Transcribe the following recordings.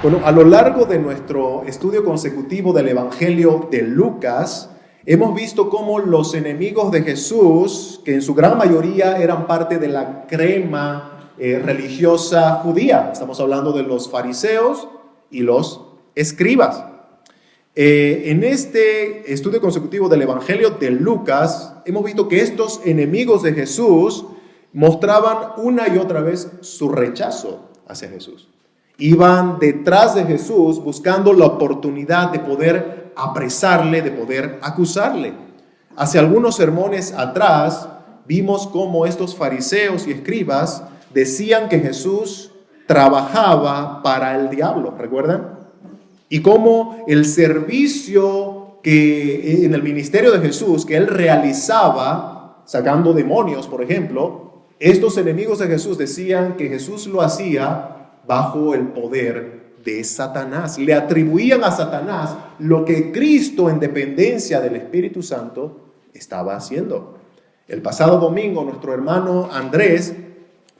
Bueno, a lo largo de nuestro estudio consecutivo del Evangelio de Lucas, hemos visto cómo los enemigos de Jesús, que en su gran mayoría eran parte de la crema religiosa judía, estamos hablando de los fariseos y los escribas. En este estudio consecutivo del Evangelio de Lucas, hemos visto que estos enemigos de Jesús mostraban una y otra vez su rechazo hacia Jesús. Iban detrás de Jesús buscando la oportunidad de poder apresarle, de poder acusarle. Hace algunos sermones atrás vimos cómo estos fariseos y escribas decían que Jesús trabajaba para el diablo, ¿recuerdan? Y cómo el servicio que en el ministerio de Jesús que él realizaba, sacando demonios, por ejemplo, estos enemigos de Jesús decían que Jesús lo hacía bajo el poder de Satanás. Le atribuían a Satanás lo que Cristo, en dependencia del Espíritu Santo, estaba haciendo. El pasado domingo, nuestro hermano Andrés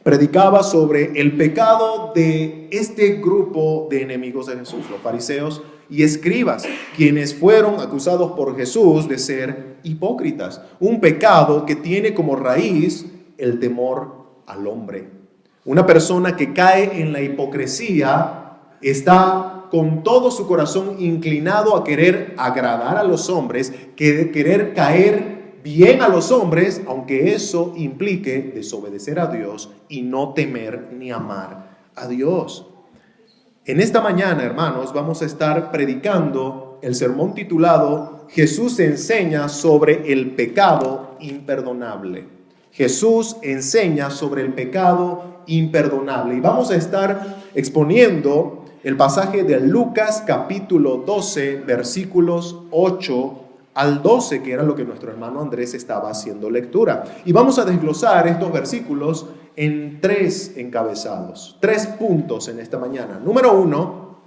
predicaba sobre el pecado de este grupo de enemigos de Jesús, los fariseos y escribas, quienes fueron acusados por Jesús de ser hipócritas. Un pecado que tiene como raíz el temor al hombre. Una persona que cae en la hipocresía está con todo su corazón inclinado a querer agradar a los hombres, querer caer bien a los hombres, aunque eso implique desobedecer a Dios y no temer ni amar a Dios. En esta mañana, hermanos, vamos a estar predicando el sermón titulado Jesús enseña sobre el pecado imperdonable. Jesús enseña sobre el pecado imperdonable. Y vamos a estar exponiendo el pasaje de Lucas capítulo 12, versículos 8 al 12, que era lo que nuestro hermano Andrés estaba haciendo lectura. Y vamos a desglosar estos versículos en tres encabezados, 3 puntos en esta mañana. Número 1,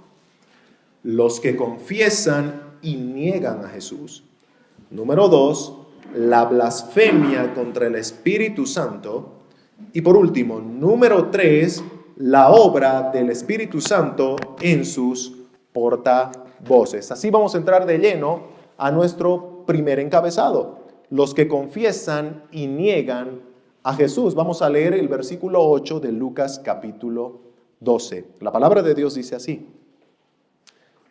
los que confiesan y niegan a Jesús. Número 2, la blasfemia contra el Espíritu Santo. Y por último, número 3, la obra del Espíritu Santo en sus portavoces. Así vamos a entrar de lleno a nuestro primer encabezado. Los que confiesan y niegan a Jesús. Vamos a leer el versículo 8 de Lucas capítulo 12. La palabra de Dios dice así: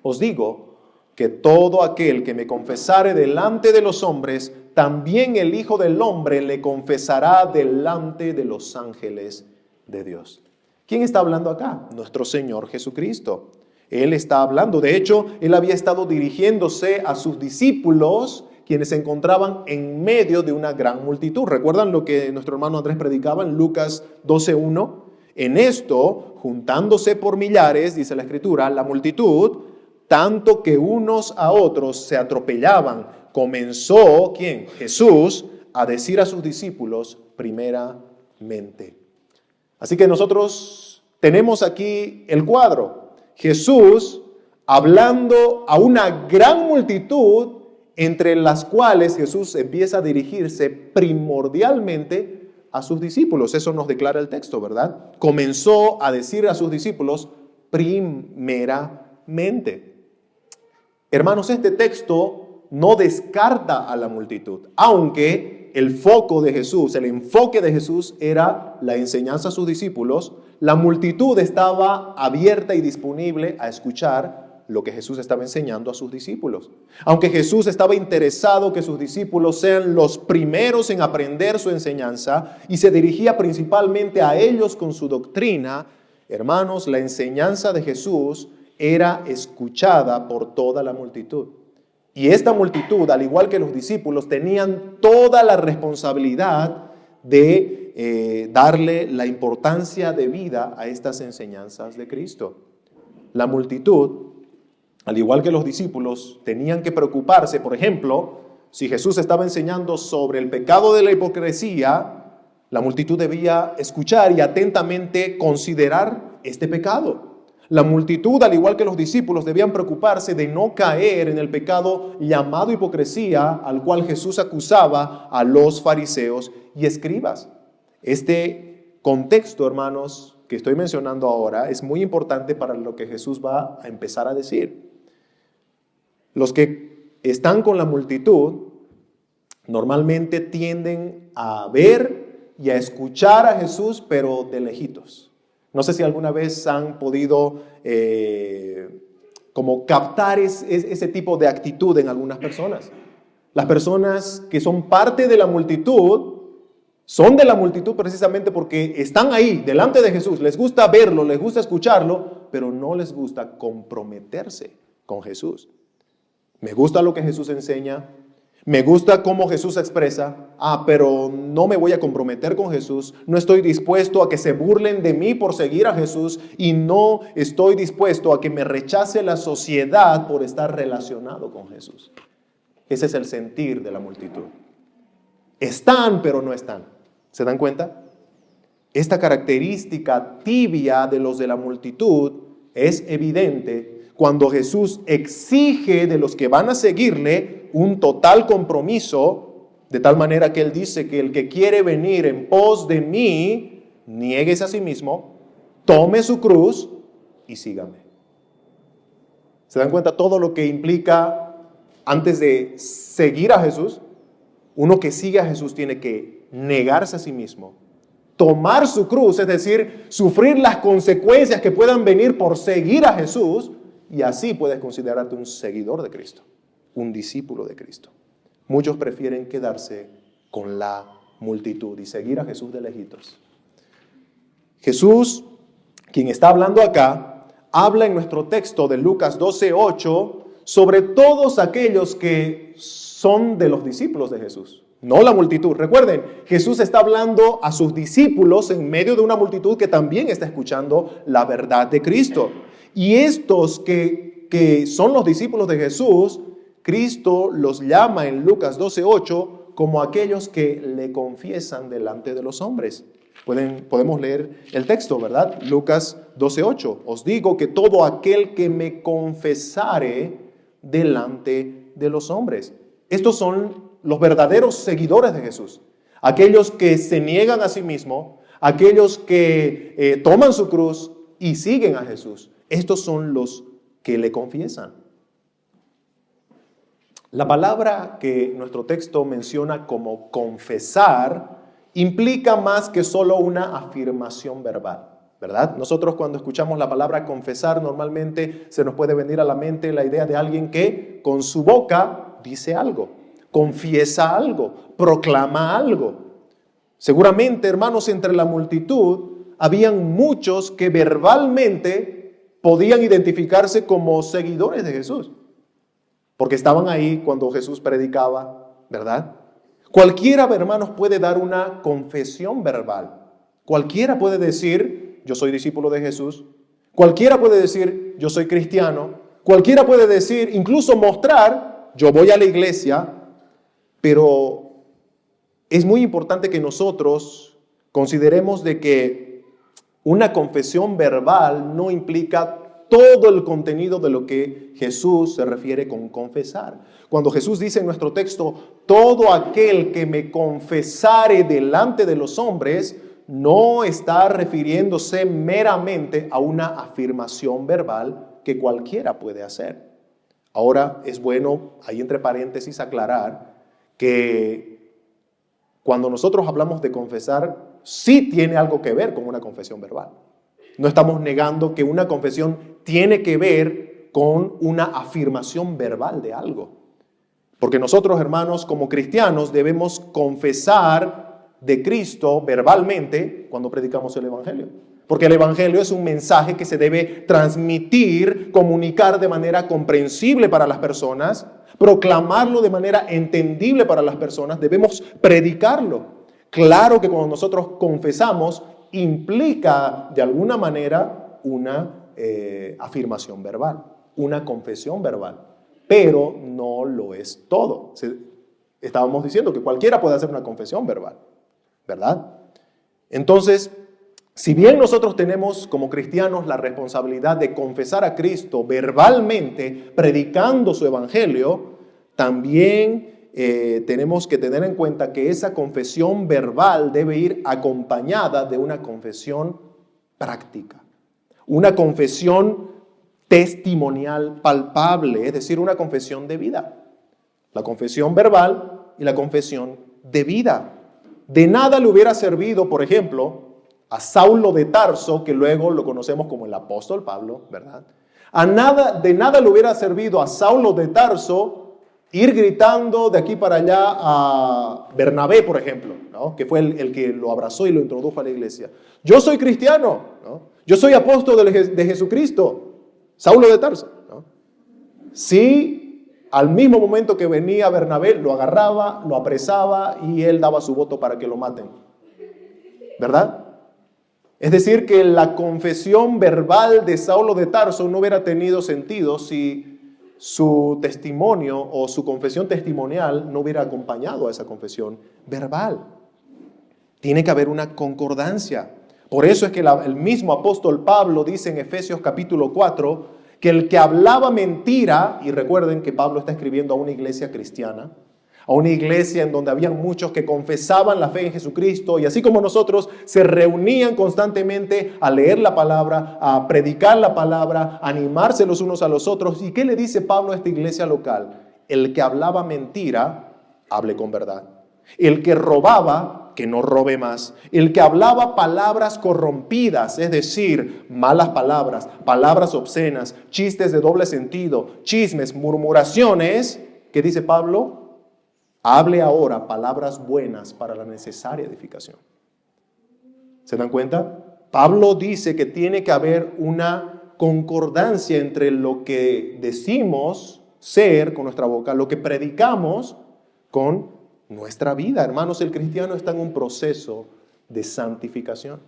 Os digo que todo aquel que me confesare delante de los hombres, también el Hijo del Hombre le confesará delante de los ángeles de Dios. ¿Quién está hablando acá? Nuestro Señor Jesucristo. Él está hablando. De hecho, Él había estado dirigiéndose a sus discípulos, quienes se encontraban en medio de una gran multitud. ¿Recuerdan lo que nuestro hermano Andrés predicaba en Lucas 12:1? En esto, juntándose por millares, dice la Escritura, la multitud, tanto que unos a otros se atropellaban, comenzó, ¿quién? Jesús, a decir a sus discípulos primeramente. Así que nosotros tenemos aquí el cuadro. Jesús hablando a una gran multitud, entre las cuales Jesús empieza a dirigirse primordialmente a sus discípulos. Eso nos declara el texto, ¿verdad? Comenzó a decir a sus discípulos primeramente. Hermanos, este texto no descarta a la multitud, aunque el foco de Jesús, el enfoque de Jesús era la enseñanza a sus discípulos. La multitud estaba abierta y disponible a escuchar lo que Jesús estaba enseñando a sus discípulos. Aunque Jesús estaba interesado que sus discípulos sean los primeros en aprender su enseñanza y se dirigía principalmente a ellos con su doctrina, hermanos, la enseñanza de Jesús era escuchada por toda la multitud. Y esta multitud, al igual que los discípulos, tenían toda la responsabilidad de darle la importancia de vida a estas enseñanzas de Cristo. La multitud, al igual que los discípulos, tenían que preocuparse, por ejemplo, si Jesús estaba enseñando sobre el pecado de la hipocresía, la multitud debía escuchar y atentamente considerar este pecado. La multitud, al igual que los discípulos, debían preocuparse de no caer en el pecado llamado hipocresía, al cual Jesús acusaba a los fariseos y escribas. Este contexto, hermanos, que estoy mencionando ahora es muy importante para lo que Jesús va a empezar a decir. Los que están con la multitud normalmente tienden a ver y a escuchar a Jesús, pero de lejitos. No sé si alguna vez han podido como captar ese tipo de actitud en algunas personas. Las personas que son parte de la multitud, son de la multitud precisamente porque están ahí, delante de Jesús. Les gusta verlo, les gusta escucharlo, pero no les gusta comprometerse con Jesús. Me gusta lo que Jesús enseña, me gusta cómo Jesús se expresa, pero no me voy a comprometer con Jesús, no estoy dispuesto a que se burlen de mí por seguir a Jesús y no estoy dispuesto a que me rechace la sociedad por estar relacionado con Jesús. Ese es el sentir de la multitud. Están, pero no están. ¿Se dan cuenta? Esta característica tibia de los de la multitud es evidente cuando Jesús exige de los que van a seguirle un total compromiso, de tal manera que Él dice que el que quiere venir en pos de mí, niéguese a sí mismo, tome su cruz y sígame. ¿Se dan cuenta todo lo que implica antes de seguir a Jesús? Uno que sigue a Jesús tiene que negarse a sí mismo, tomar su cruz, es decir, sufrir las consecuencias que puedan venir por seguir a Jesús, y así puedes considerarte un seguidor de Cristo, un discípulo de Cristo. Muchos prefieren quedarse con la multitud y seguir a Jesús de lejitos. Jesús, quien está hablando acá, habla en nuestro texto de Lucas 12:8 sobre todos aquellos que son de los discípulos de Jesús, no la multitud. Recuerden, Jesús está hablando a sus discípulos en medio de una multitud que también está escuchando la verdad de Cristo. Y estos que son los discípulos de Jesús, Cristo los llama en Lucas 12:8 como aquellos que le confiesan delante de los hombres. Podemos leer el texto, ¿verdad? Lucas 12:8. Os digo que todo aquel que me confesare delante de los hombres. Estos son los verdaderos seguidores de Jesús. Aquellos que se niegan a sí mismos, aquellos que toman su cruz y siguen a Jesús. Estos son los que le confiesan. La palabra que nuestro texto menciona como confesar implica más que solo una afirmación verbal, ¿verdad? Nosotros cuando escuchamos la palabra confesar normalmente se nos puede venir a la mente la idea de alguien que con su boca dice algo, confiesa algo, proclama algo. Seguramente, hermanos, entre la multitud habían muchos que verbalmente podían identificarse como seguidores de Jesús, porque estaban ahí cuando Jesús predicaba, ¿verdad? Cualquiera, hermanos, puede dar una confesión verbal. Cualquiera puede decir, yo soy discípulo de Jesús. Cualquiera puede decir, yo soy cristiano. Cualquiera puede decir, incluso mostrar, yo voy a la iglesia. Pero es muy importante que nosotros consideremos de que una confesión verbal no implica todo el contenido de lo que Jesús se refiere con confesar. Cuando Jesús dice en nuestro texto, todo aquel que me confesare delante de los hombres, no está refiriéndose meramente a una afirmación verbal que cualquiera puede hacer. Ahora es bueno, ahí entre paréntesis, aclarar que cuando nosotros hablamos de confesar, sí tiene algo que ver con una confesión verbal. No estamos negando que una confesión tiene que ver con una afirmación verbal de algo. Porque nosotros, hermanos, como cristianos, debemos confesar de Cristo verbalmente cuando predicamos el Evangelio. Porque el Evangelio es un mensaje que se debe transmitir, comunicar de manera comprensible para las personas, proclamarlo de manera entendible para las personas, debemos predicarlo. Claro que cuando nosotros confesamos, implica de alguna manera una afirmación verbal, una confesión verbal, pero no lo es todo. Estábamos diciendo que cualquiera puede hacer una confesión verbal, ¿verdad? Entonces, si bien nosotros tenemos como cristianos la responsabilidad de confesar a Cristo verbalmente, predicando su evangelio, también tenemos que tener en cuenta que esa confesión verbal debe ir acompañada de una confesión práctica. Una confesión testimonial palpable, es decir, una confesión de vida. La confesión verbal y la confesión de vida. De nada le hubiera servido, por ejemplo, a Saulo de Tarso, que luego lo conocemos como el apóstol Pablo, ¿verdad? De nada le hubiera servido a Saulo de Tarso ir gritando de aquí para allá a Bernabé, por ejemplo, ¿no? Que fue el que lo abrazó y lo introdujo a la iglesia. Yo soy cristiano, ¿no? Yo soy apóstol de Jesucristo, Saulo de Tarso, ¿no? Sí, al mismo momento que venía Bernabé, lo agarraba, lo apresaba y él daba su voto para que lo maten, ¿verdad? Es decir, que la confesión verbal de Saulo de Tarso no hubiera tenido sentido si su testimonio o su confesión testimonial no hubiera acompañado a esa confesión verbal. Tiene que haber una concordancia. Por eso es que el mismo apóstol Pablo dice en Efesios capítulo 4 que el que hablaba mentira, y recuerden que Pablo está escribiendo a una iglesia cristiana, a una iglesia en donde habían muchos que confesaban la fe en Jesucristo y así como nosotros se reunían constantemente a leer la palabra, a predicar la palabra, a animarse los unos a los otros. ¿Y qué le dice Pablo a esta iglesia local? El que hablaba mentira, hable con verdad. El que robaba, que no robe más. El que hablaba palabras corrompidas, es decir, malas palabras, palabras obscenas, chistes de doble sentido, chismes, murmuraciones, ¿qué dice Pablo? Hable ahora palabras buenas para la necesaria edificación. ¿Se dan cuenta? Pablo dice que tiene que haber una concordancia entre lo que decimos ser con nuestra boca, lo que predicamos con nuestra vida. Hermanos, el cristiano está en un proceso de santificación.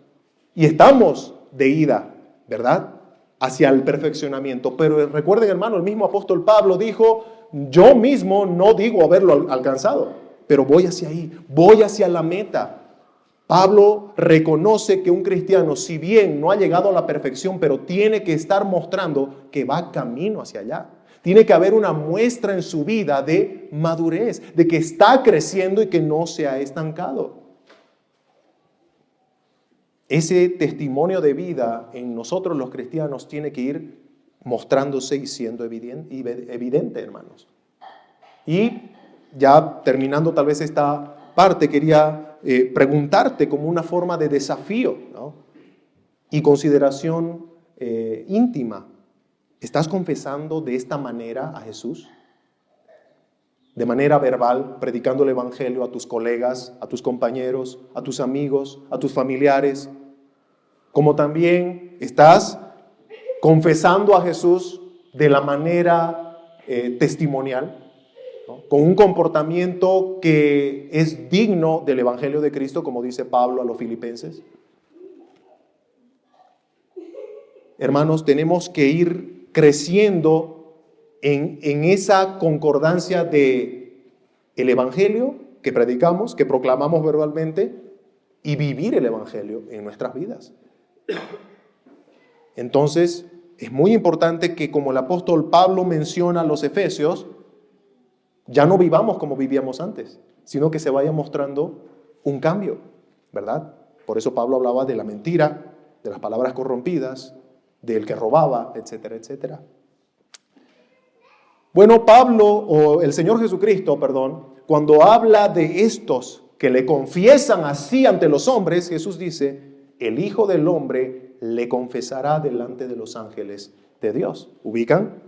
Y estamos de ida, ¿verdad?, hacia el perfeccionamiento. Pero recuerden, hermano, el mismo apóstol Pablo dijo: yo mismo no digo haberlo alcanzado, pero voy hacia ahí, voy hacia la meta. Pablo reconoce que un cristiano, si bien no ha llegado a la perfección, pero tiene que estar mostrando que va camino hacia allá. Tiene que haber una muestra en su vida de madurez, de que está creciendo y que no se ha estancado. Ese testimonio de vida en nosotros los cristianos tiene que ir mostrándose y siendo evidente, hermanos. Y ya terminando tal vez esta parte, quería preguntarte como una forma de desafío, ¿no?, y consideración íntima. ¿Estás confesando de esta manera a Jesús? De manera verbal, predicando el evangelio a tus colegas, a tus compañeros, a tus amigos, a tus familiares. Como también estás confesando a Jesús de la manera testimonial, ¿no?, con un comportamiento que es digno del evangelio de Cristo, como dice Pablo a los filipenses. Hermanos, tenemos que ir creciendo en esa concordancia de el evangelio que predicamos, que proclamamos verbalmente, y vivir el evangelio en nuestras vidas. Entonces, es muy importante que, como el apóstol Pablo menciona a los efesios, ya no vivamos como vivíamos antes, sino que se vaya mostrando un cambio, ¿verdad? Por eso Pablo hablaba de la mentira, de las palabras corrompidas, del que robaba, etcétera, etcétera. Bueno, el Señor Jesucristo, cuando habla de estos que le confiesan así ante los hombres, Jesús dice: el Hijo del Hombre le confesará delante de los ángeles de Dios. ¿Ubican?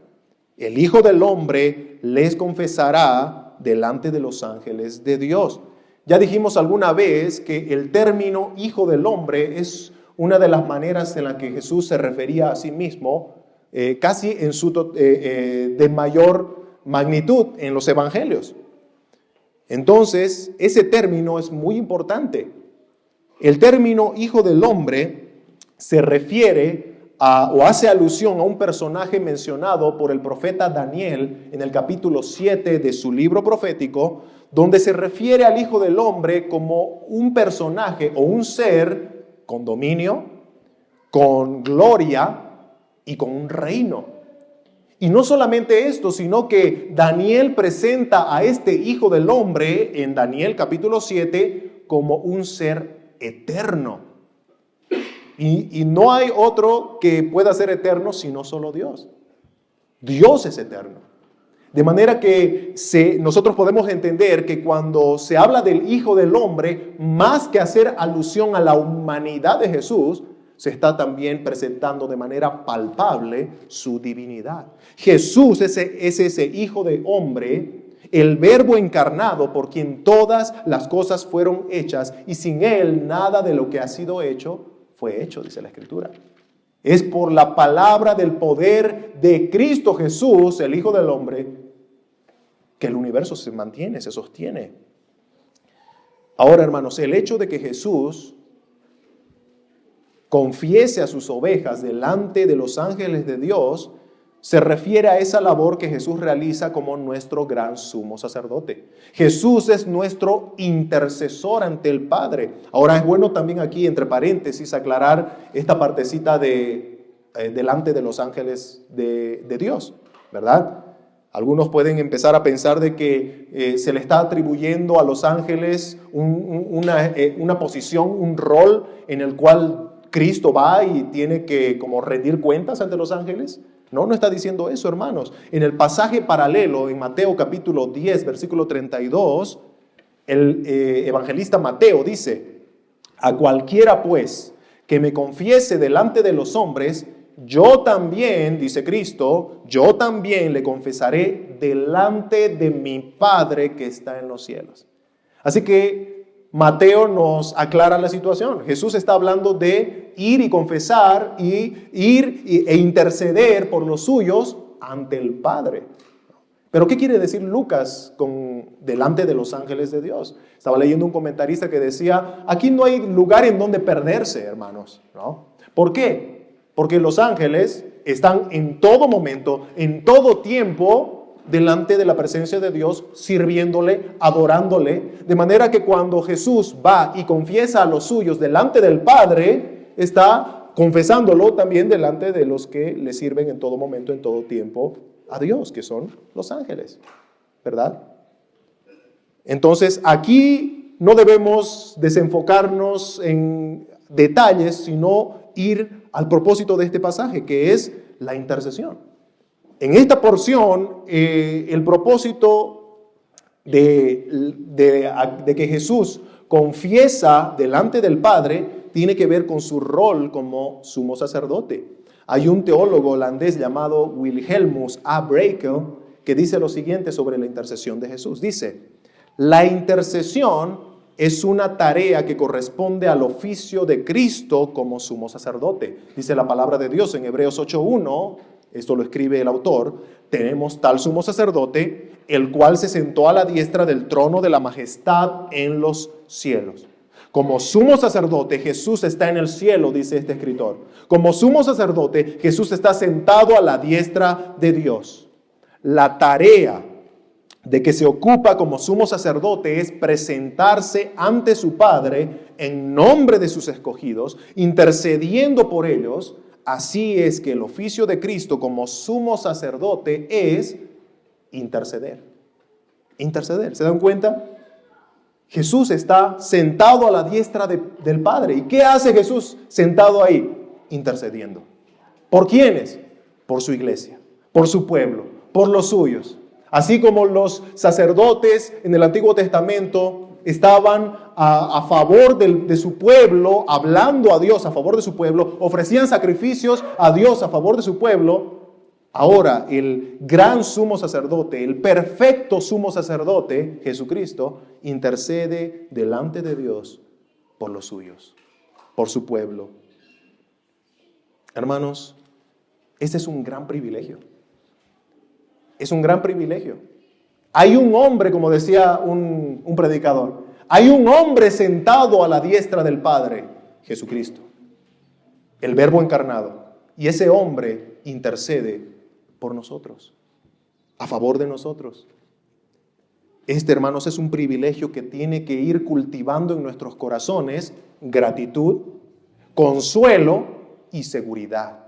El Hijo del Hombre les confesará delante de los ángeles de Dios. Ya dijimos alguna vez que el término Hijo del Hombre es una de las maneras en la que Jesús se refería a sí mismo, casi de mayor magnitud en los evangelios. Entonces, ese término es muy importante. El término Hijo del Hombre se refiere o hace alusión a un personaje mencionado por el profeta Daniel en el capítulo 7 de su libro profético, donde se refiere al Hijo del Hombre como un personaje o un ser con dominio, con gloria y con un reino. Y no solamente esto, sino que Daniel presenta a este Hijo del Hombre en Daniel capítulo 7 como un ser eterno. Y no hay otro que pueda ser eterno sino solo Dios. Dios es eterno. De manera que nosotros podemos entender que cuando se habla del Hijo del Hombre, más que hacer alusión a la humanidad de Jesús, se está también presentando de manera palpable su divinidad. Jesús es ese Hijo de Hombre, el Verbo encarnado por quien todas las cosas fueron hechas, y sin Él nada de lo que ha sido hecho fue hecho, dice la Escritura. Es por la palabra del poder de Cristo Jesús, el Hijo del Hombre, que el universo se mantiene, se sostiene. Ahora, hermanos, el hecho de que Jesús confiese a sus ovejas delante de los ángeles de Dios se refiere a esa labor que Jesús realiza como nuestro gran sumo sacerdote. Jesús es nuestro intercesor ante el Padre. Ahora es bueno también aquí, entre paréntesis, aclarar esta partecita de delante de los ángeles de Dios, ¿verdad? Algunos pueden empezar a pensar de que se le está atribuyendo a los ángeles una posición, un rol en el cual Cristo va y tiene que como rendir cuentas ante los ángeles. No está diciendo eso, hermanos. En el pasaje paralelo, en Mateo capítulo 10, versículo 32, el evangelista Mateo dice: a cualquiera pues que me confiese delante de los hombres, yo también, dice Cristo, yo también le confesaré delante de mi Padre que está en los cielos. Así que Mateo nos aclara la situación. Jesús está hablando de ir y confesar e interceder por los suyos ante el Padre. Pero ¿qué quiere decir Lucas con delante de los ángeles de Dios? Estaba leyendo un comentarista que decía, aquí no hay lugar en donde perderse, hermanos, ¿no? ¿Por qué? Porque los ángeles están en todo momento, en todo tiempo, delante de la presencia de Dios, sirviéndole, adorándole, de manera que cuando Jesús va y confiesa a los suyos delante del Padre, está confesándolo también delante de los que le sirven en todo momento, en todo tiempo, a Dios, que son los ángeles, ¿verdad? Entonces, aquí no debemos desenfocarnos en detalles, sino ir al propósito de este pasaje, que es la intercesión. En esta porción, el propósito de que Jesús confiesa delante del Padre tiene que ver con su rol como sumo sacerdote. Hay un teólogo holandés llamado Wilhelmus A. Brakel que dice lo siguiente sobre la intercesión de Jesús. Dice, la intercesión es una tarea que corresponde al oficio de Cristo como sumo sacerdote. Dice la palabra de Dios en Hebreos 8:1. Esto lo escribe el autor: tenemos tal sumo sacerdote, el cual se sentó a la diestra del trono de la majestad en los cielos. Como sumo sacerdote, Jesús está en el cielo, dice este escritor. Como sumo sacerdote, Jesús está sentado a la diestra de Dios. La tarea de que se ocupa como sumo sacerdote es presentarse ante su Padre en nombre de sus escogidos, intercediendo por ellos. Así es que el oficio de Cristo como sumo sacerdote es interceder. Interceder, ¿se dan cuenta? Jesús está sentado a la diestra del Padre. ¿Y qué hace Jesús sentado ahí? Intercediendo. ¿Por quiénes? Por su iglesia, por su pueblo, por los suyos. Así como los sacerdotes en el Antiguo Testamento estaban a favor de su pueblo, hablando a Dios a favor de su pueblo, ofrecían sacrificios a Dios a favor de su pueblo. Ahora el gran sumo sacerdote, el perfecto sumo sacerdote, Jesucristo, intercede delante de Dios por los suyos, por su pueblo. Hermanos, este es un gran privilegio. Es un gran privilegio. Hay un hombre, como decía un predicador, hay un hombre sentado a la diestra del Padre, Jesucristo, el Verbo encarnado. Y ese hombre intercede por nosotros, a favor de nosotros. Este, hermanos, es un privilegio que tiene que ir cultivando en nuestros corazones gratitud, consuelo y seguridad.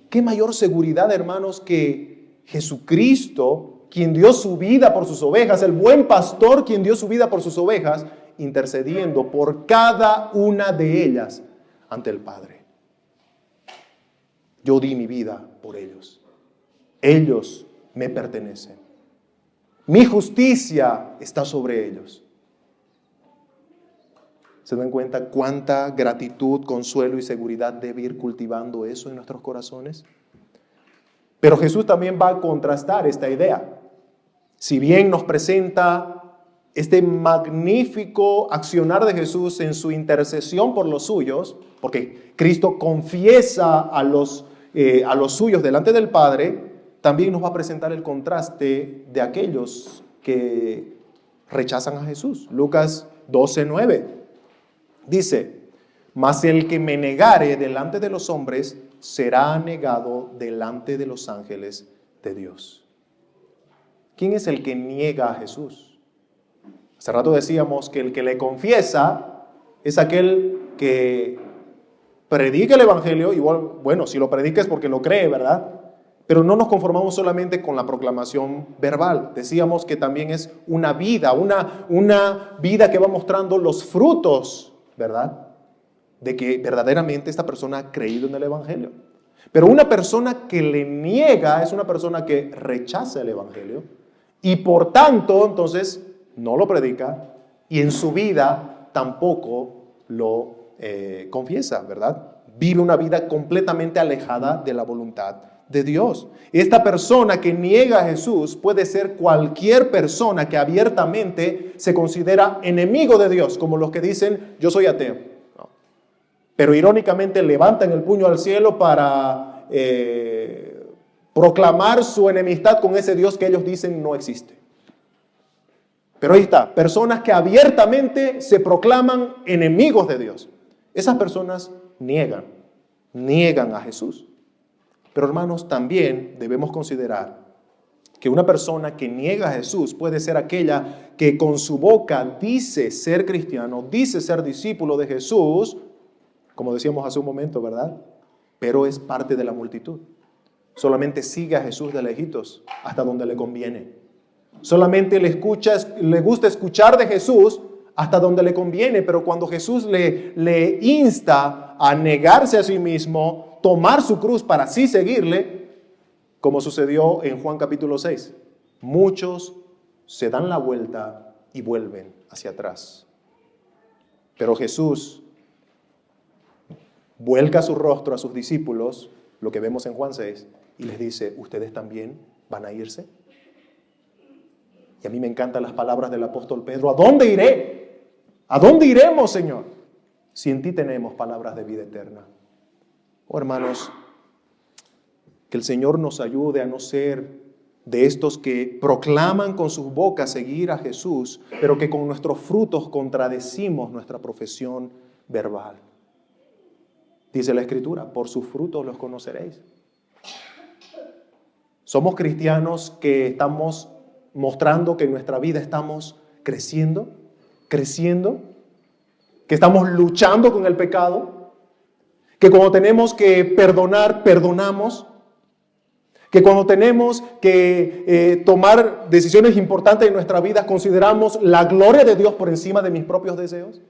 ¿Qué mayor seguridad, hermanos, que Jesucristo, quien dio su vida por sus ovejas, el buen pastor quien dio su vida por sus ovejas, intercediendo por cada una de ellas ante el Padre? Yo di mi vida por ellos. Ellos me pertenecen. Mi justicia está sobre ellos. ¿Se dan cuenta cuánta gratitud, consuelo y seguridad debe ir cultivando eso en nuestros corazones? Pero Jesús también va a contrastar esta idea. Si bien nos presenta este magnífico accionar de Jesús en su intercesión por los suyos, porque Cristo confiesa a los suyos delante del Padre, también nos va a presentar el contraste de aquellos que rechazan a Jesús. Lucas 12:9 dice: mas el que me negare delante de los hombres será negado delante de los ángeles de Dios. ¿Quién es el que niega a Jesús? Hace rato decíamos que el que le confiesa es aquel que predica el Evangelio. Igual, bueno, si lo predica es porque lo cree, ¿verdad? Pero no nos conformamos solamente con la proclamación verbal. Decíamos que también es una vida, una vida que va mostrando los frutos, ¿verdad? De que verdaderamente esta persona ha creído en el Evangelio. Pero una persona que le niega es una persona que rechaza el Evangelio y por tanto, entonces, no lo predica y en su vida tampoco lo confiesa, ¿verdad? Vive una vida completamente alejada de la voluntad de Dios. Esta persona que niega a Jesús puede ser cualquier persona que abiertamente se considera enemigo de Dios, como los que dicen, yo soy ateo. No. Pero irónicamente levantan el puño al cielo para proclamar su enemistad con ese Dios que ellos dicen no existe. Pero ahí está, personas que abiertamente se proclaman enemigos de Dios. Esas personas niegan a Jesús. Pero hermanos, también debemos considerar que una persona que niega a Jesús puede ser aquella que con su boca dice ser cristiano, dice ser discípulo de Jesús, como decíamos hace un momento, ¿verdad? Pero es parte de la multitud. Solamente sigue a Jesús de lejitos hasta donde le conviene. Solamente le gusta escuchar de Jesús hasta donde le conviene, pero cuando Jesús le insta a negarse a sí mismo, tomar su cruz para así seguirle, como sucedió en Juan capítulo 6, muchos se dan la vuelta y vuelven hacia atrás. Pero Jesús vuelca su rostro a sus discípulos, lo que vemos en Juan 6, y les dice, ¿ustedes también van a irse? Y a mí me encantan las palabras del apóstol Pedro, ¿a dónde iré? ¿A dónde iremos, Señor? Si en ti tenemos palabras de vida eterna. Oh, hermanos, que el Señor nos ayude a no ser de estos que proclaman con sus bocas seguir a Jesús, pero que con nuestros frutos contradecimos nuestra profesión verbal. Dice la Escritura, por sus frutos los conoceréis. Somos cristianos que estamos mostrando que en nuestra vida estamos creciendo, que estamos luchando con el pecado, que cuando tenemos que perdonar, perdonamos, que cuando tenemos que tomar decisiones importantes en nuestra vida, consideramos la gloria de Dios por encima de mis propios deseos.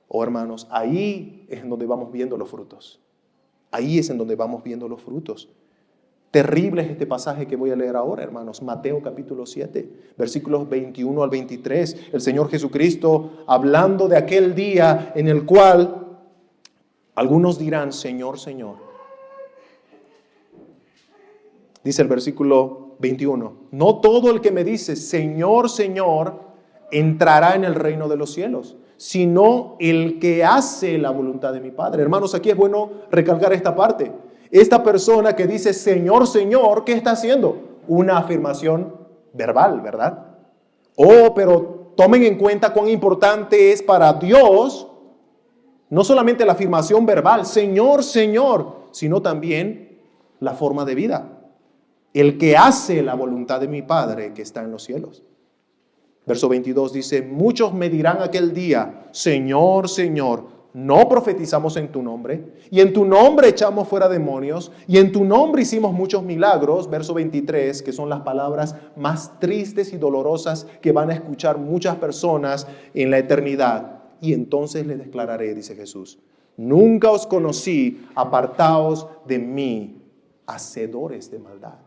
Oh, hermanos, ahí es en donde vamos viendo los frutos. Ahí es en donde vamos viendo los frutos. Terrible es este pasaje que voy a leer ahora, hermanos. Mateo capítulo 7, versículos 21 al 23. El Señor Jesucristo hablando de aquel día en el cual algunos dirán, Señor, Señor. Dice el versículo 21, no todo el que me dice, Señor, Señor, entrará en el reino de los cielos, sino el que hace la voluntad de mi Padre. Hermanos, aquí es bueno recalcar esta parte. Esta persona que dice, Señor, Señor, ¿qué está haciendo? Una afirmación verbal, ¿verdad? Oh, pero tomen en cuenta cuán importante es para Dios, no solamente la afirmación verbal, Señor, Señor, sino también la forma de vida. El que hace la voluntad de mi Padre que está en los cielos. Verso 22 dice, muchos me dirán aquel día, Señor, Señor, ¿no profetizamos en tu nombre? Y en tu nombre echamos fuera demonios, y en tu nombre hicimos muchos milagros. Verso 23, que son las palabras más tristes y dolorosas que van a escuchar muchas personas en la eternidad. Y entonces les declararé, dice Jesús, Nunca os conocí, apartaos de mí, hacedores de maldad.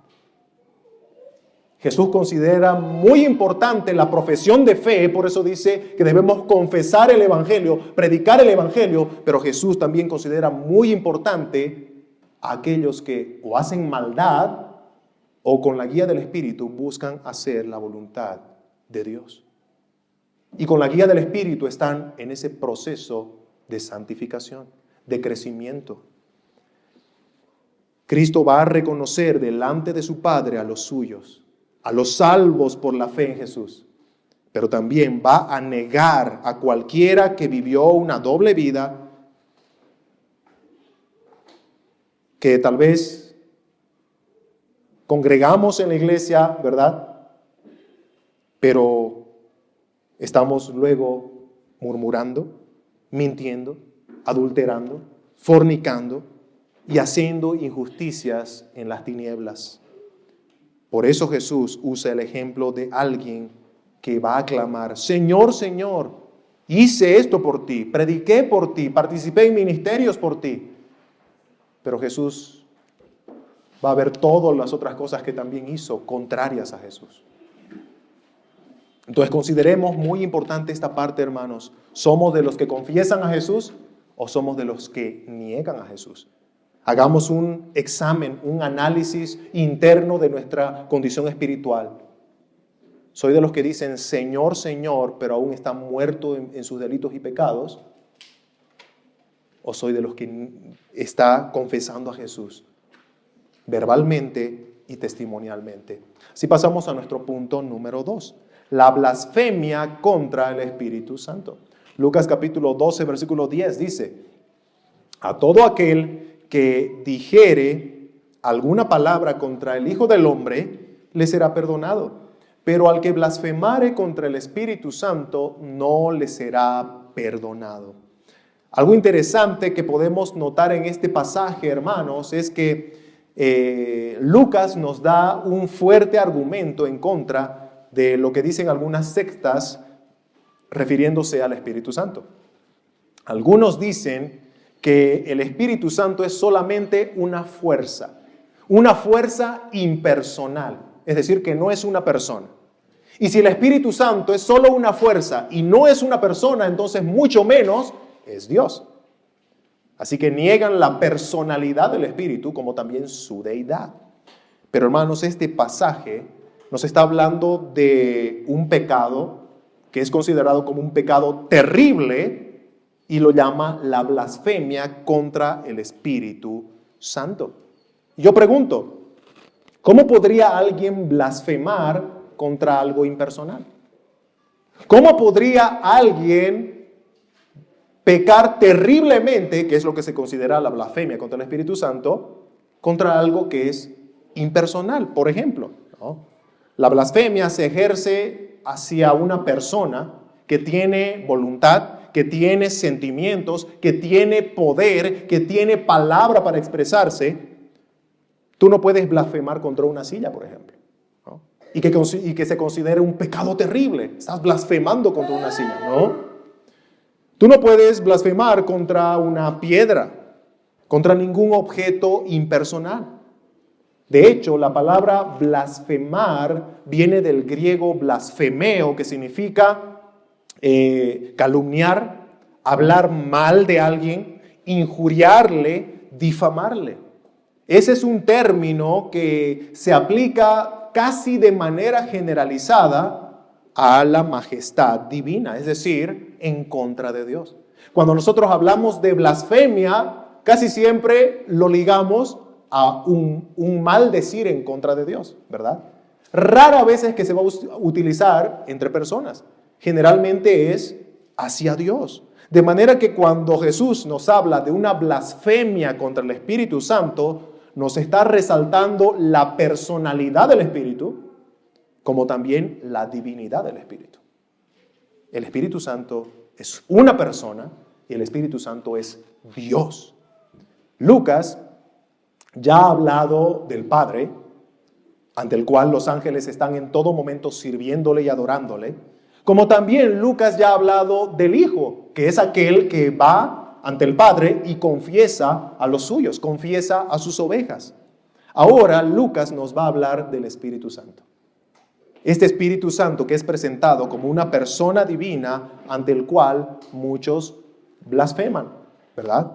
Jesús considera muy importante la profesión de fe, por eso dice que debemos confesar el Evangelio, predicar el Evangelio, pero Jesús también considera muy importante a aquellos que o hacen maldad o con la guía del Espíritu buscan hacer la voluntad de Dios. Y con la guía del Espíritu están en ese proceso de santificación, de crecimiento. Cristo va a reconocer delante de su Padre a los suyos, a los salvos por la fe en Jesús, pero también va a negar a cualquiera que vivió una doble vida, que tal vez congregamos en la iglesia, ¿verdad? Pero estamos luego murmurando, mintiendo, adulterando, fornicando y haciendo injusticias en las tinieblas. Por eso Jesús usa el ejemplo de alguien que va a clamar: Señor, Señor, hice esto por ti, prediqué por ti, participé en ministerios por ti. Pero Jesús va a ver todas las otras cosas que también hizo contrarias a Jesús. Entonces consideremos muy importante esta parte, hermanos. ¿Somos de los que confiesan a Jesús o somos de los que niegan a Jesús? Hagamos un examen, un análisis interno de nuestra condición espiritual. ¿Soy de los que dicen Señor, Señor, pero aún están muertos en sus delitos y pecados? ¿O soy de los que está confesando a Jesús verbalmente y testimonialmente? Así pasamos a nuestro punto número 2. La blasfemia contra el Espíritu Santo. Lucas capítulo 12, versículo 10 dice: a todo aquel que dijere alguna palabra contra el Hijo del Hombre, le será perdonado. Pero al que blasfemare contra el Espíritu Santo, no le será perdonado. Algo interesante que podemos notar en este pasaje, hermanos, es que Lucas nos da un fuerte argumento en contra de lo que dicen algunas sectas refiriéndose al Espíritu Santo. Algunos dicen que el Espíritu Santo es solamente una fuerza impersonal, es decir, que no es una persona. Y si el Espíritu Santo es solo una fuerza y no es una persona, entonces mucho menos es Dios. Así que niegan la personalidad del Espíritu como también su deidad. Pero hermanos, este pasaje nos está hablando de un pecado que es considerado como un pecado terrible, y lo llama la blasfemia contra el Espíritu Santo. Yo pregunto, ¿cómo podría alguien blasfemar contra algo impersonal? ¿Cómo podría alguien pecar terriblemente, que es lo que se considera la blasfemia contra el Espíritu Santo, contra algo que es impersonal? Por ejemplo, ¿no? La blasfemia se ejerce hacia una persona que tiene voluntad, que tiene sentimientos, que tiene poder, que tiene palabra para expresarse. Tú no puedes blasfemar contra una silla, por ejemplo, ¿no? Y que se considere un pecado terrible. Estás blasfemando contra una silla, ¿no? Tú no puedes blasfemar contra una piedra, contra ningún objeto impersonal. De hecho, la palabra blasfemar viene del griego blasfemeo, que significa calumniar, hablar mal de alguien, injuriarle, difamarle. Ese es un término que se aplica casi de manera generalizada a la majestad divina, es decir, en contra de Dios. Cuando nosotros hablamos de blasfemia, casi siempre lo ligamos a un mal decir en contra de Dios, ¿verdad? Rara vez es que se va a utilizar entre personas. Generalmente es hacia Dios. De manera que cuando Jesús nos habla de una blasfemia contra el Espíritu Santo, nos está resaltando la personalidad del Espíritu, como también la divinidad del Espíritu. El Espíritu Santo es una persona y el Espíritu Santo es Dios. Lucas ya ha hablado del Padre, ante el cual los ángeles están en todo momento sirviéndole y adorándole. Como también Lucas ya ha hablado del Hijo, que es aquel que va ante el Padre y confiesa a los suyos, confiesa a sus ovejas. Ahora Lucas nos va a hablar del Espíritu Santo. Este Espíritu Santo que es presentado como una persona divina ante el cual muchos blasfeman, ¿verdad?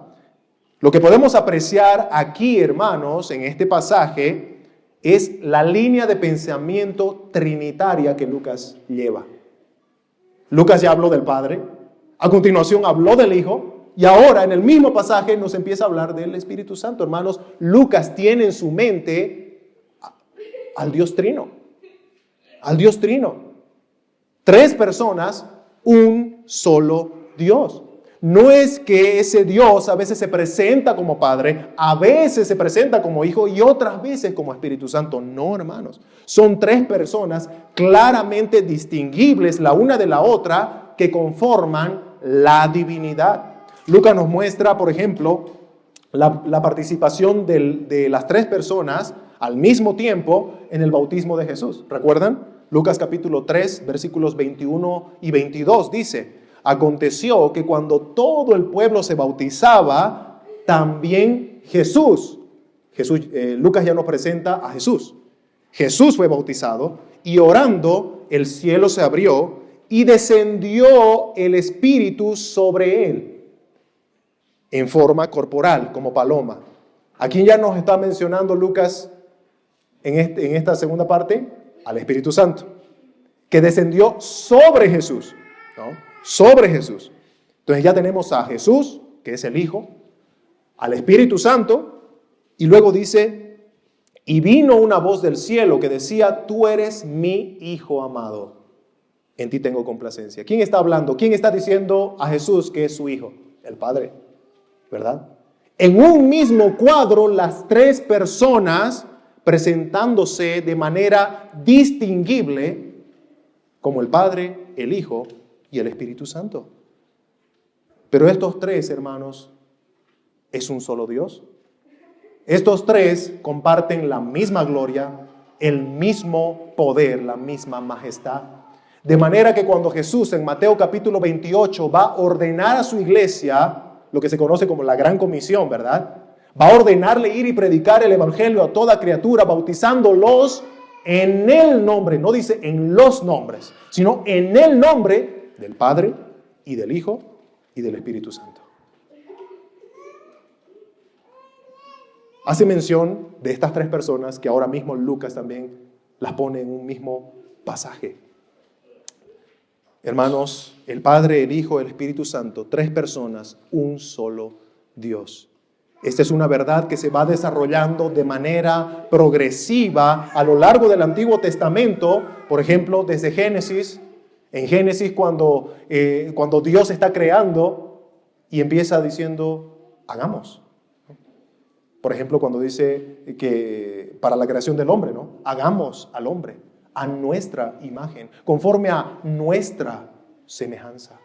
Lo que podemos apreciar aquí, hermanos, en este pasaje es la línea de pensamiento trinitaria que Lucas lleva. Lucas ya habló del Padre, a continuación habló del Hijo, y ahora en el mismo pasaje nos empieza a hablar del Espíritu Santo. Hermanos, Lucas tiene en su mente al Dios Trino. Al Dios Trino. 3 personas, un solo Dios. No es que ese Dios a veces se presenta como Padre, a veces se presenta como Hijo y otras veces como Espíritu Santo. No, hermanos. Son 3 personas claramente distinguibles la una de la otra que conforman la divinidad. Lucas nos muestra, por ejemplo, la participación de las 3 personas al mismo tiempo en el bautismo de Jesús. ¿Recuerdan? Lucas capítulo 3, versículos 21 y 22 dice: aconteció que cuando todo el pueblo se bautizaba, también Jesús, Lucas ya nos presenta a Jesús. Jesús fue bautizado y orando el cielo se abrió y descendió el Espíritu sobre él en forma corporal, como paloma. ¿A quién ya nos está mencionando Lucas en esta segunda parte? Al Espíritu Santo, que descendió sobre Jesús, ¿no? Sobre Jesús. Entonces ya tenemos a Jesús, que es el Hijo, al Espíritu Santo, y luego dice, y vino una voz del cielo que decía, tú eres mi Hijo amado, en ti tengo complacencia. ¿Quién está hablando? ¿Quién está diciendo a Jesús que es su Hijo? El Padre, ¿verdad? En un mismo cuadro, las 3 personas presentándose de manera distinguible como el Padre, el Hijo y el Espíritu Santo. Pero estos 3, hermanos, ¿es un solo Dios? Estos 3 comparten la misma gloria, el mismo poder, la misma majestad. De manera que cuando Jesús en Mateo capítulo 28 va a ordenar a su iglesia, lo que se conoce como la Gran Comisión, ¿verdad? Va a ordenarle ir y predicar el Evangelio a toda criatura, bautizándolos en el nombre, no dice en los nombres, sino en el nombre del Padre y del Hijo y del Espíritu Santo. Hace mención de estas 3 personas que ahora mismo Lucas también las pone en un mismo pasaje. Hermanos, el Padre, el Hijo, el Espíritu Santo, 3 personas, un solo Dios. Esta es una verdad que se va desarrollando de manera progresiva a lo largo del Antiguo Testamento. Por ejemplo, desde Génesis, en Génesis cuando Dios está creando y empieza diciendo, hagamos. Por ejemplo, cuando dice que para la creación del hombre, ¿no? Hagamos al hombre a nuestra imagen, conforme a nuestra semejanza.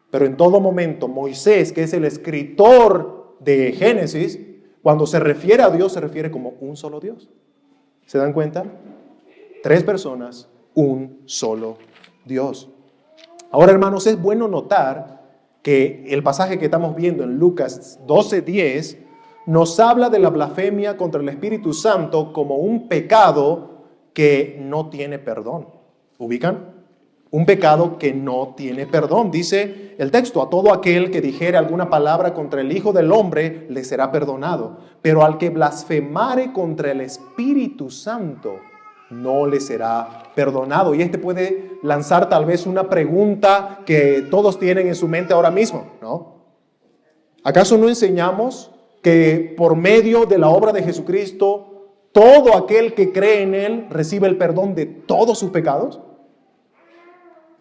Pero en todo momento, Moisés, que es el escritor de Génesis, cuando se refiere a Dios, se refiere como un solo Dios. ¿Se dan cuenta? 3 personas, un solo Dios. Ahora, hermanos, es bueno notar que el pasaje que estamos viendo en Lucas 12:10 nos habla de la blasfemia contra el Espíritu Santo como un pecado que no tiene perdón. ¿Ubican? Un pecado que no tiene perdón. Dice el texto, a todo aquel que dijere alguna palabra contra el Hijo del Hombre le será perdonado, pero al que blasfemare contra el Espíritu Santo no le será perdonado. Y este puede lanzar tal vez una pregunta que todos tienen en su mente ahora mismo, ¿no? ¿Acaso no enseñamos que por medio de la obra de Jesucristo todo aquel que cree en Él recibe el perdón de todos sus pecados?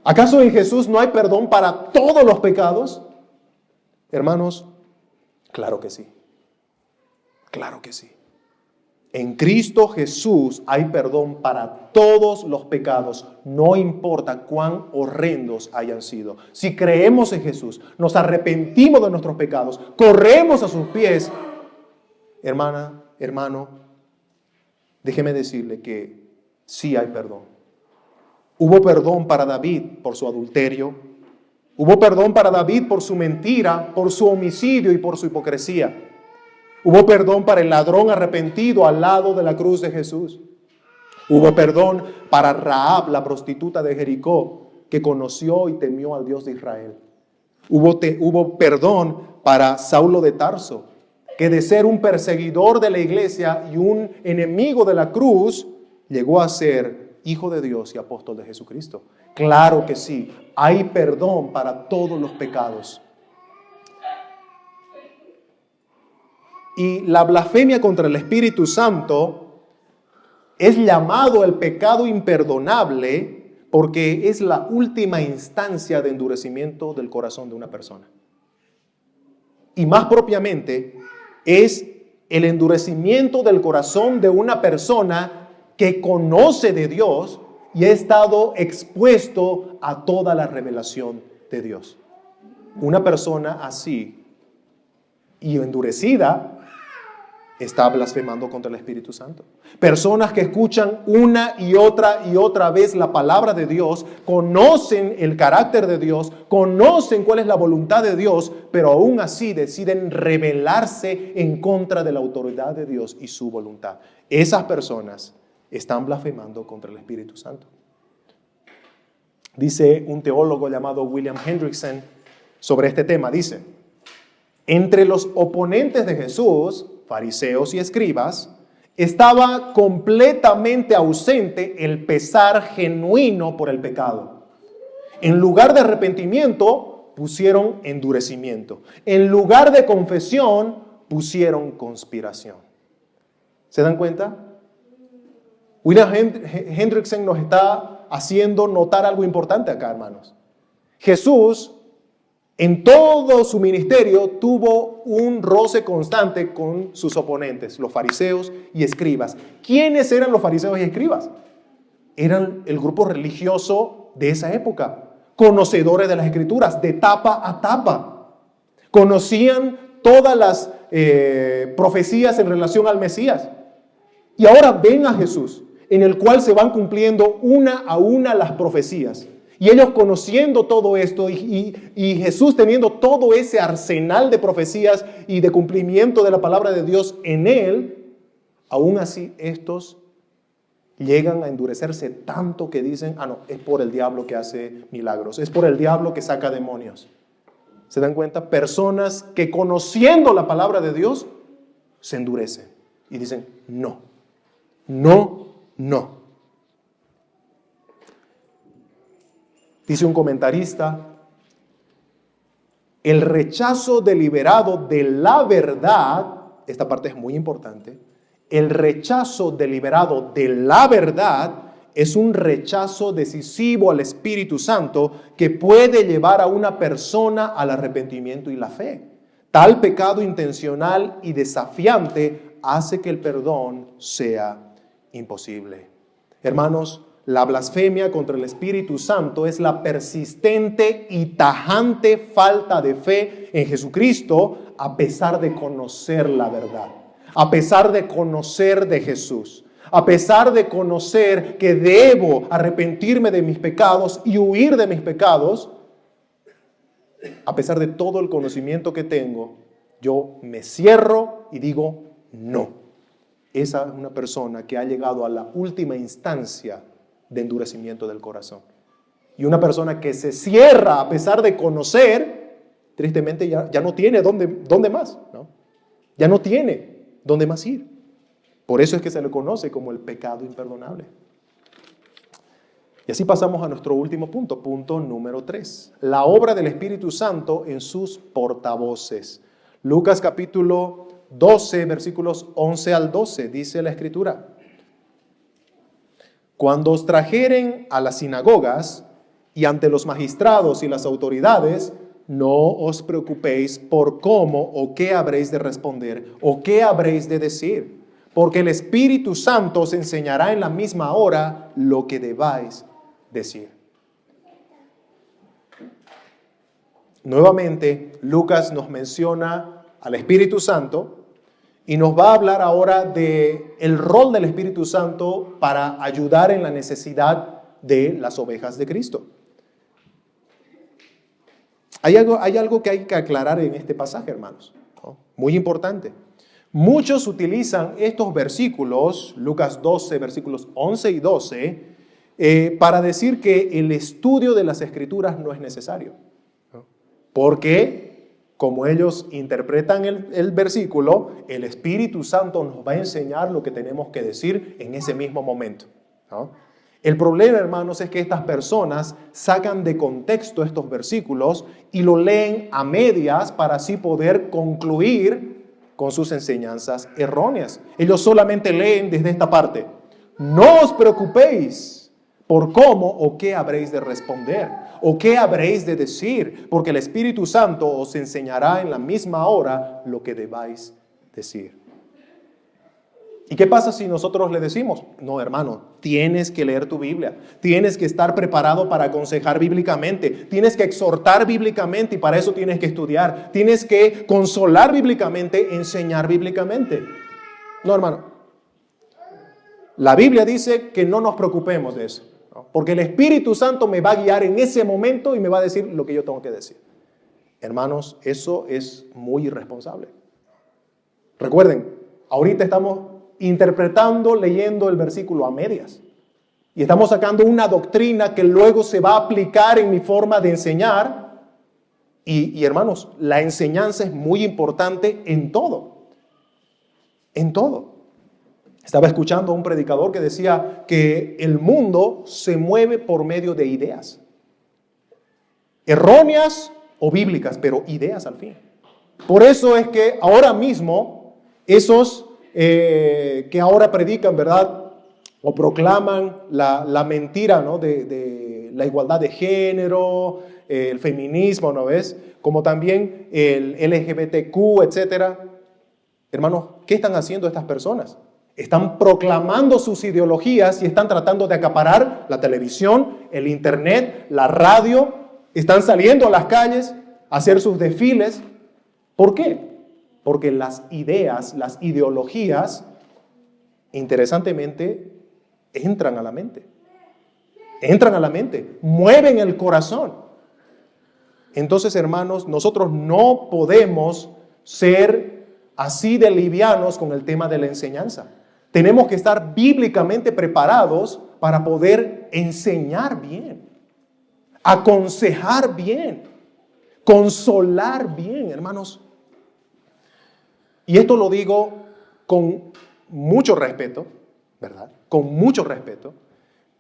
¿Acaso en Jesús no hay perdón para todos los pecados? Hermanos, claro que sí. Claro que sí. En Cristo Jesús hay perdón para todos los pecados, no importa cuán horrendos hayan sido. Si creemos en Jesús, nos arrepentimos de nuestros pecados, corremos a sus pies, hermana, hermano, déjeme decirle que sí hay perdón. Hubo perdón para David por su adulterio, Hubo perdón para David por su mentira, por su homicidio y por su hipocresía. Hubo perdón para el ladrón arrepentido al lado de la cruz de Jesús. Hubo perdón para Rahab, la prostituta de Jericó, que conoció y temió al Dios de Israel. Hubo perdón para Saulo de Tarso, que de ser un perseguidor de la iglesia y un enemigo de la cruz, llegó a ser hijo de Dios y apóstol de Jesucristo. Claro que sí, hay perdón para todos los pecados. Y la blasfemia contra el Espíritu Santo es llamado el pecado imperdonable porque es la última instancia de endurecimiento del corazón de una persona. Y más propiamente, es el endurecimiento del corazón de una persona que conoce de Dios y ha estado expuesto a toda la revelación de Dios. Una persona así y endurecida está blasfemando contra el Espíritu Santo. Personas que escuchan una y otra vez la palabra de Dios, conocen el carácter de Dios, conocen cuál es la voluntad de Dios, pero aún así deciden rebelarse en contra de la autoridad de Dios y su voluntad. Esas personas están blasfemando contra el Espíritu Santo. Dice un teólogo llamado William Hendrickson sobre este tema, dice: entre los oponentes de Jesús, fariseos y escribas, estaba completamente ausente el pesar genuino por el pecado. En lugar de arrepentimiento, pusieron endurecimiento. En lugar de confesión, pusieron conspiración. ¿Se dan cuenta? William Hendrickson nos está haciendo notar algo importante acá, hermanos. Jesús, en todo su ministerio, tuvo un roce constante con sus oponentes, los fariseos y escribas. ¿Quiénes eran los fariseos y escribas? Eran el grupo religioso de esa época, conocedores de las Escrituras, de tapa a tapa. Conocían todas las profecías en relación al Mesías. Y ahora ven a Jesús, en el cual se van cumpliendo una a una las profecías. Y ellos conociendo todo esto y Jesús teniendo todo ese arsenal de profecías y de cumplimiento de la palabra de Dios en él, aún así estos llegan a endurecerse tanto que dicen: no, es por el diablo que hace milagros, es por el diablo que saca demonios. ¿Se dan cuenta? Personas que conociendo la palabra de Dios se endurecen y dicen: no, no, no. Dice un comentarista: el rechazo deliberado de la verdad, esta parte es muy importante, el rechazo deliberado de la verdad es un rechazo decisivo al Espíritu Santo que puede llevar a una persona al arrepentimiento y la fe. Tal pecado intencional y desafiante hace que el perdón sea imposible. Hermanos, la blasfemia contra el Espíritu Santo es la persistente y tajante falta de fe en Jesucristo a pesar de conocer la verdad, a pesar de conocer de Jesús, a pesar de conocer que debo arrepentirme de mis pecados y huir de mis pecados. A pesar de todo el conocimiento que tengo, yo me cierro y digo no. Esa es una persona que ha llegado a la última instancia de endurecimiento del corazón. Y una persona que se cierra a pesar de conocer, tristemente ya no tiene dónde más, ¿no? Ya no tiene dónde más ir. Por eso es que se le conoce como el pecado imperdonable. Y así pasamos a nuestro último punto, punto número 3. La obra del Espíritu Santo en sus portavoces. Lucas capítulo 12, versículos 11 al 12, dice la Escritura: cuando os trajeren a las sinagogas y ante los magistrados y las autoridades, no os preocupéis por cómo o qué habréis de responder o qué habréis de decir, porque el Espíritu Santo os enseñará en la misma hora lo que debáis decir. Nuevamente, Lucas nos menciona al Espíritu Santo y nos va a hablar ahora del rol del Espíritu Santo para ayudar en la necesidad de las ovejas de Cristo. Hay algo que hay que aclarar en este pasaje, hermanos, ¿no? Muy importante. Muchos utilizan estos versículos, Lucas 12, versículos 11 y 12, para decir que el estudio de las Escrituras no es necesario, ¿no? Porque, como ellos interpretan el versículo, el Espíritu Santo nos va a enseñar lo que tenemos que decir en ese mismo momento, ¿no? El problema, hermanos, es que estas personas sacan de contexto estos versículos y lo leen a medias para así poder concluir con sus enseñanzas erróneas. Ellos solamente leen desde esta parte: no os preocupéis por cómo o qué habréis de responder o qué habréis de decir, porque el Espíritu Santo os enseñará en la misma hora lo que debáis decir. ¿Y qué pasa si nosotros le decimos: no, hermano, tienes que leer tu Biblia, tienes que estar preparado para aconsejar bíblicamente, tienes que exhortar bíblicamente y para eso tienes que estudiar, tienes que consolar bíblicamente, enseñar bíblicamente? No, hermano. La Biblia dice que no nos preocupemos de eso, ¿no? Porque el Espíritu Santo me va a guiar en ese momento y me va a decir lo que yo tengo que decir. Hermanos, eso es muy irresponsable. Recuerden, ahorita estamos interpretando, leyendo el versículo a medias. Y estamos sacando una doctrina que luego se va a aplicar en mi forma de enseñar. Y hermanos, la enseñanza es muy importante en todo. En todo. Estaba escuchando a un predicador que decía que el mundo se mueve por medio de ideas. Erróneas o bíblicas, pero ideas al fin. Por eso es que ahora mismo esos que ahora predican, ¿verdad? O proclaman la mentira, ¿no? de la igualdad de género, el feminismo, ¿no ves? Como también el LGBTQ, etcétera. Hermanos, ¿qué están haciendo estas personas? Están proclamando sus ideologías y están tratando de acaparar la televisión, el internet, la radio. Están saliendo a las calles a hacer sus desfiles. ¿Por qué? Porque las ideas, las ideologías, interesantemente, entran a la mente. Entran a la mente, mueven el corazón. Entonces, hermanos, nosotros no podemos ser así de livianos con el tema de la enseñanza. Tenemos que estar bíblicamente preparados para poder enseñar bien, aconsejar bien, consolar bien, hermanos. Y esto lo digo con mucho respeto, ¿verdad? Con mucho respeto.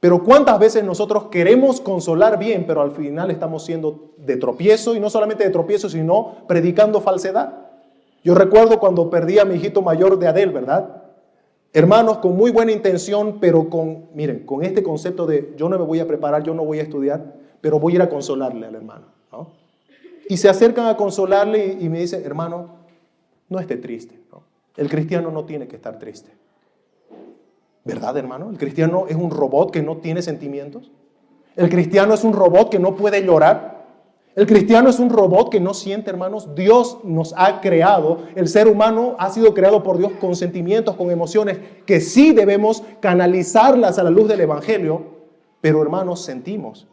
Pero ¿cuántas veces nosotros queremos consolar bien, pero al final estamos siendo de tropiezo? Y no solamente de tropiezo, sino predicando falsedad. Yo recuerdo cuando perdí a mi hijito mayor de Adel, ¿verdad? Hermanos, con muy buena intención, pero miren, con este concepto de yo no me voy a preparar, yo no voy a estudiar, pero voy a ir a consolarle al hermano, ¿no? Y se acercan a consolarle y me dicen: hermano, no esté triste, ¿no? El cristiano no tiene que estar triste. ¿Verdad, hermano? El cristiano es un robot que no tiene sentimientos. El cristiano es un robot que no puede llorar. El cristiano es un robot que no siente, hermanos. Dios nos ha creado. El ser humano ha sido creado por Dios con sentimientos, con emociones, que sí debemos canalizarlas a la luz del Evangelio. Pero, hermanos, sentimos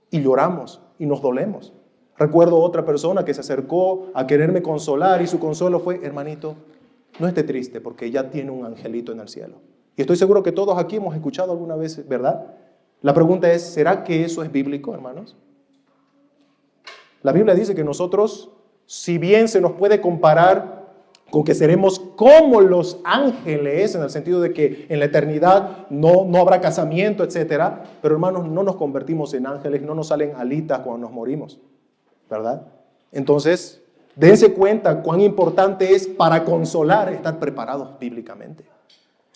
y lloramos y nos dolemos. Recuerdo otra persona que se acercó a quererme consolar y su consuelo fue: hermanito, no esté triste porque ya tiene un angelito en el cielo. Y estoy seguro que todos aquí hemos escuchado alguna vez, ¿verdad? La pregunta es: ¿será que eso es bíblico, hermanos? La Biblia dice que nosotros, si bien se nos puede comparar con que seremos como los ángeles, en el sentido de que en la eternidad no habrá casamiento, etcétera, pero hermanos, no nos convertimos en ángeles, no nos salen alitas cuando nos morimos, ¿verdad? Entonces, dense cuenta cuán importante es para consolar estar preparados bíblicamente.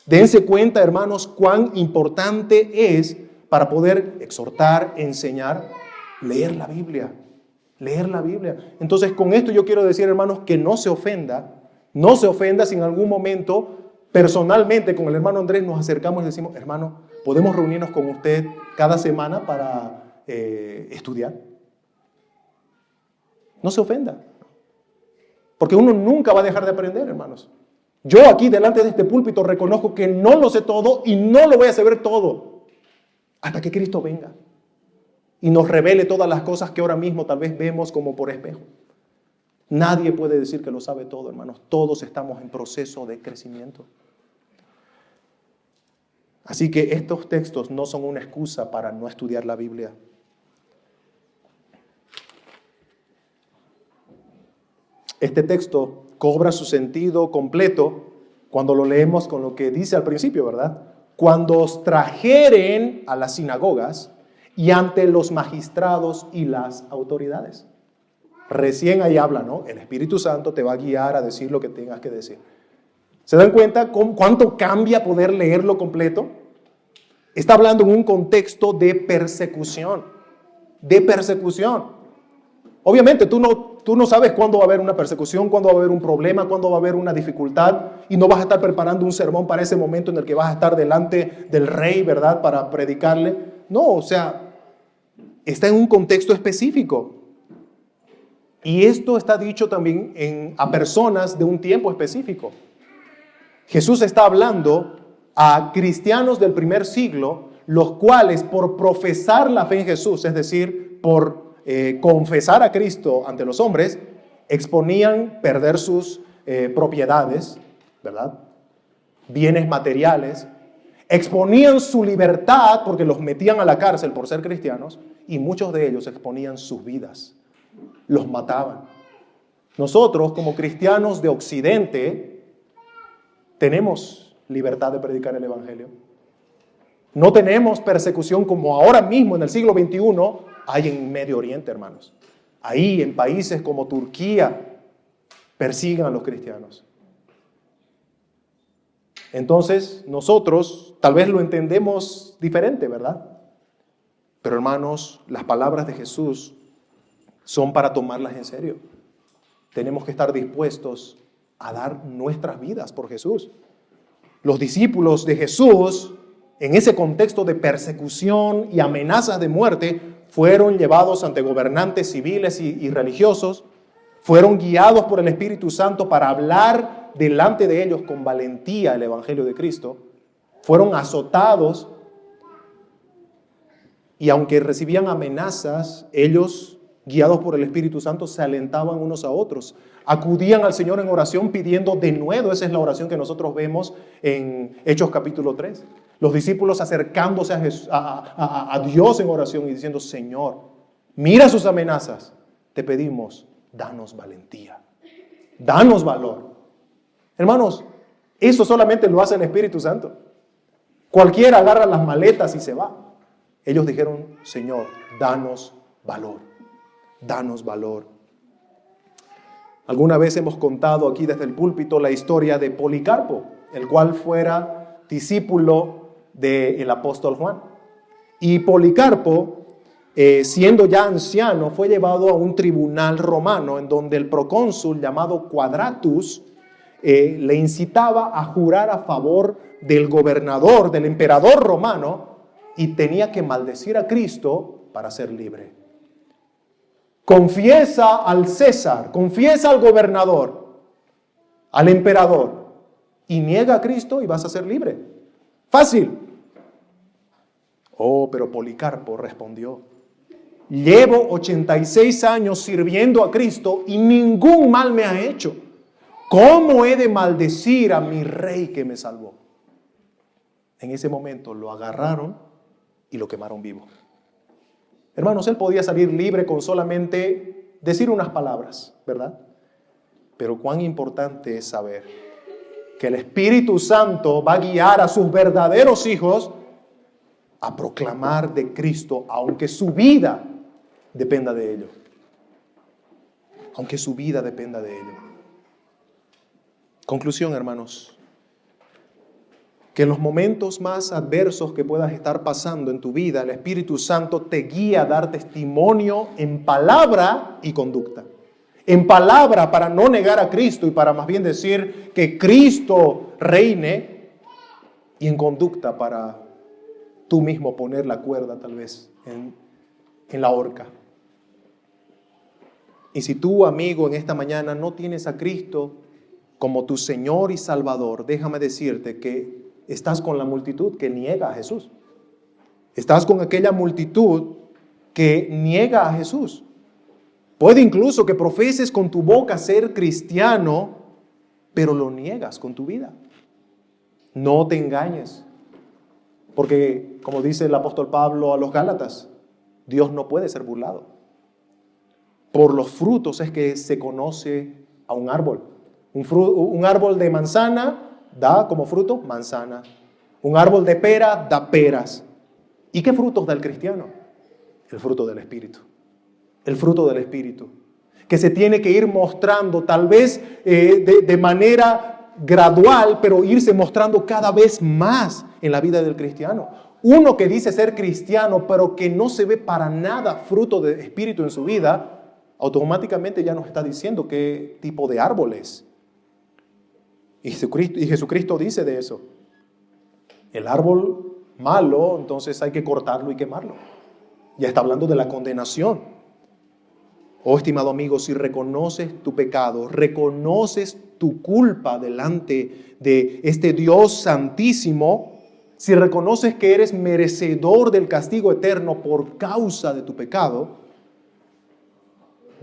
Dense cuenta, hermanos, cuán importante es para poder exhortar, enseñar, leer la Biblia. Leer la Biblia. Entonces, con esto yo quiero decir, hermanos, que no se ofenda si en algún momento, personalmente, con el hermano Andrés nos acercamos y decimos: hermano, ¿podemos reunirnos con usted cada semana para estudiar? No se ofenda. Porque uno nunca va a dejar de aprender, hermanos. Yo aquí delante de este púlpito reconozco que no lo sé todo y no lo voy a saber todo hasta que Cristo venga. y nos revele todas las cosas que ahora mismo tal vez vemos como por espejo. Nadie puede decir que lo sabe todo, hermanos. Todos estamos en proceso de crecimiento. Así que estos textos no son una excusa para no estudiar la Biblia. Este texto cobra su sentido completo cuando lo leemos con lo que dice al principio, ¿verdad? Cuando os trajeren a las sinagogas y ante los magistrados y las autoridades. Recién ahí habla, ¿no? El Espíritu Santo te va a guiar a decir lo que tengas que decir. ¿Se dan cuenta cuánto cambia poder leerlo completo? Está hablando en un contexto de persecución. De persecución. Obviamente tú no sabes cuándo va a haber una persecución, cuándo va a haber un problema, cuándo va a haber una dificultad, y no vas a estar preparando un sermón para ese momento en el que vas a estar delante del rey, ¿verdad? Para predicarle. No, o sea, está en un contexto específico. Y esto está dicho también a personas de un tiempo específico. Jesús está hablando a cristianos del primer siglo, los cuales por profesar la fe en Jesús, es decir, por confesar a Cristo ante los hombres, exponían perder sus propiedades, ¿verdad? Bienes materiales, exponían su libertad porque los metían a la cárcel por ser cristianos, y muchos de ellos exponían sus vidas. Los mataban. Nosotros, como cristianos de Occidente, tenemos libertad de predicar el Evangelio. No tenemos persecución como ahora mismo en el siglo XXI hay en Medio Oriente, hermanos. Ahí, en países como Turquía, persiguen a los cristianos. Entonces, nosotros tal vez lo entendemos diferente, ¿verdad? Pero hermanos, las palabras de Jesús son para tomarlas en serio. Tenemos que estar dispuestos a dar nuestras vidas por Jesús. Los discípulos de Jesús, en ese contexto de persecución y amenazas de muerte, fueron llevados ante gobernantes civiles y religiosos, fueron guiados por el Espíritu Santo para hablar delante de ellos con valentía el Evangelio de Cristo, fueron azotados, y aunque recibían amenazas, ellos, guiados por el Espíritu Santo, se alentaban unos a otros. Acudían al Señor en oración pidiendo denuedo. Esa es la oración que nosotros vemos en Hechos capítulo 3. Los discípulos acercándose a Dios en oración y diciendo: Señor, mira sus amenazas. Te pedimos, danos valentía. Danos valor. Hermanos, eso solamente lo hace el Espíritu Santo. Cualquiera agarra las maletas y se va. Ellos dijeron: Señor, danos valor. Danos valor. Alguna vez hemos contado aquí desde el púlpito la historia de Policarpo, el cual fuera discípulo del apóstol Juan. Y Policarpo, siendo ya anciano, fue llevado a un tribunal romano en donde el procónsul llamado Quadratus le incitaba a jurar a favor del gobernador, del emperador romano, y tenía que maldecir a Cristo para ser libre. Confiesa al César, confiesa al gobernador, al emperador, y niega a Cristo y vas a ser libre. Fácil. Oh, pero Policarpo respondió: llevo 86 años sirviendo a Cristo y ningún mal me ha hecho. ¿Cómo he de maldecir a mi rey que me salvó? En ese momento lo agarraron y lo quemaron vivo. Hermanos, él podía salir libre con solamente decir unas palabras, ¿verdad? Pero cuán importante es saber que el Espíritu Santo va a guiar a sus verdaderos hijos a proclamar de Cristo, aunque su vida dependa de ello. Aunque su vida dependa de ello. Conclusión, hermanos. Que en los momentos más adversos que puedas estar pasando en tu vida, el Espíritu Santo te guía a dar testimonio en palabra y conducta. En palabra para no negar a Cristo y para más bien decir que Cristo reine, y en conducta para tú mismo poner la cuerda tal vez en la horca. Y si tú, amigo, en esta mañana no tienes a Cristo como tu Señor y Salvador, déjame decirte que estás con la multitud que niega a Jesús. Estás con aquella multitud que niega a Jesús. Puede incluso que profeses con tu boca ser cristiano, pero lo niegas con tu vida. No te engañes. Porque, como dice el apóstol Pablo a los Gálatas, Dios no puede ser burlado. Por los frutos es que se conoce a un árbol. Un árbol de manzana da como fruto manzana. Un árbol de pera da peras. ¿Y qué frutos da el cristiano? El fruto del Espíritu. El fruto del Espíritu. Que se tiene que ir mostrando tal vez de manera gradual, pero irse mostrando cada vez más en la vida del cristiano. Uno que dice ser cristiano, pero que no se ve para nada fruto del Espíritu en su vida, automáticamente ya nos está diciendo qué tipo de árbol es. Y Jesucristo dice de eso. El árbol malo, entonces hay que cortarlo y quemarlo. Ya está hablando de la condenación. Oh, estimado amigo, si reconoces tu pecado, reconoces tu culpa delante de este Dios santísimo, si reconoces que eres merecedor del castigo eterno por causa de tu pecado,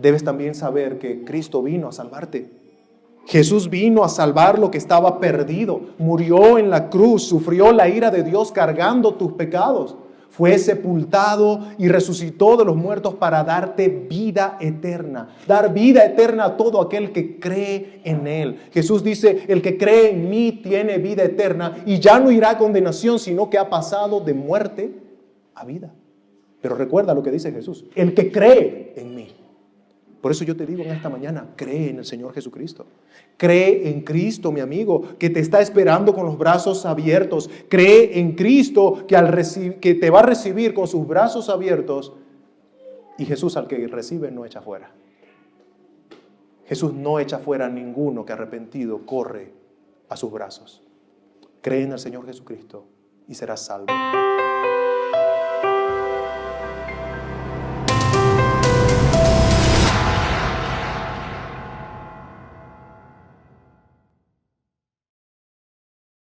debes también saber que Cristo vino a salvarte. Jesús vino a salvar lo que estaba perdido. Murió en la cruz, sufrió la ira de Dios cargando tus pecados. Fue sepultado y resucitó de los muertos para darte vida eterna. Dar vida eterna a todo aquel que cree en Él. Jesús dice, el que cree en mí tiene vida eterna y ya no irá a condenación, sino que ha pasado de muerte a vida. Pero recuerda lo que dice Jesús, el que cree en mí. Por eso yo te digo en esta mañana, cree en el Señor Jesucristo. Cree en Cristo, mi amigo, que te está esperando con los brazos abiertos. Cree en Cristo que te va a recibir con sus brazos abiertos. Y Jesús al que recibe no echa fuera. Jesús no echa fuera a ninguno que arrepentido corre a sus brazos. Cree en el Señor Jesucristo y serás salvo.